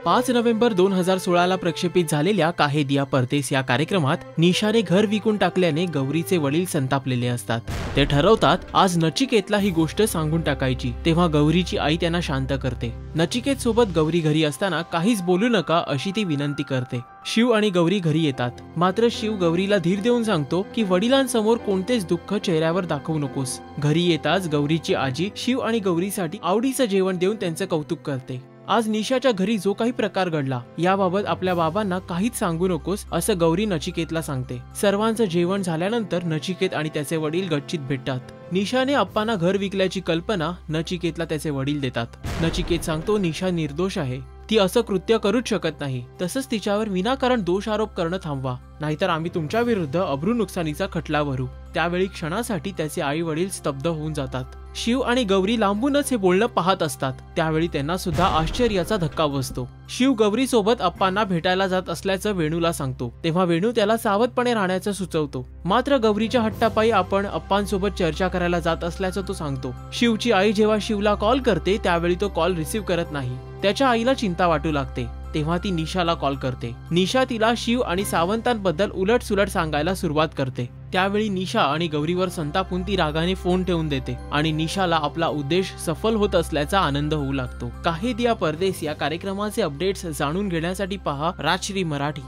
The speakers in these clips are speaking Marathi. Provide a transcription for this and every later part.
5 नोव्हेंबर 2016 ला प्रक्षेपित झालेल्या काहे दिया परदेस या कार्यक्रमात निशाने घर विकून टाकल्याने गौरीचे वडील संतापलेले असतात। ते ठरवतात आज नचिकेतला ही गोष्ट सांगून टाकायची। तेव्हा गौरीची आई त्यांना शांत करते। नचिकेत सोबत गौरी घरी असताना काहीच बोलू नका अशी ती विनंती करते। शिव आणि गौरी घरी येतात, मात्र शिव गौरीला धीर देऊन सांगतो की वडिलांसमोर कोणतेच दुःख चेहऱ्यावर दाखवू नकोस। घरी येताच गौरीची आजी शिव आणि गौरीसाठी आवडीचं जेवण देऊन त्यांचं कौतुक करते। आज निशाच्या घरी जो काही प्रकार घडला याबाबत आपल्या बाबांना काहीच सांगू नकोस असं गौरी नचिकेतला सांगते। सर्वांचं जेवण झाल्यानंतर नचिकेत आणि त्याचे वडील गच्चीत भेटतात। निशाने अप्पांना घर विकल्याची कल्पना नचिकेतला त्याचे वडील देतात। नचिकेत सांगतो निशा निर्दोष आहे, ती असं कृत्य करूच शकत नाही। तसंच तिच्यावर विनाकारण दोष आरोप करणं थांबवा, नाहीतर आम्ही तुमच्या विरुद्ध अब्रू नुकसानीचा खटला भरू। त्यावेळी क्षणासाठी त्याचे आई वडील स्तब्ध होऊन जातात। शिव आणि गौरी लांबूनच हे बोलणं पाहत असतात। त्यावेळी त्यांना सुद्धा आश्चर्याचा धक्का बसतो। शिव गौरी सोबत अप्पांना भेटायला जात असल्याचं वेणूला सांगतो, तेव्हा वेणू त्याला सावधपणे राहण्याचं सुचवतो। मात्र गौरीच्या हट्टापायी आपण अप्पांसोबत चर्चा करायला जात असल्याचं तो सांगतो। शिवची आई जेव्हा शिवला कॉल करते त्यावेळी तो कॉल रिसीव्ह करत नाही। त्याच्या आईला चिंता वाटू लागते, तेव्हा ती निशाला कॉल करते। निशा तिला शिव आणि सावंतांबद्दल उलट-सुलट सांगायला सुरुवात करते। त्यावेळी निशा आणि गौरीवर संतापून ती रागाने फोन ठेवून देते आणि निशाला आपला उद्देश सफल होत असल्याचा आनंद होऊ लागतो। काहे दिया परदेस या कार्यक्रमाचे अपडेट्स जाणून घेण्यासाठी पहा राजश्री मराठी।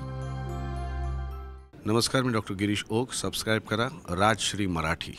नमस्कार, मी डॉक्टर गिरीश ओक। सबस्क्राइब करा राजश्री मराठी।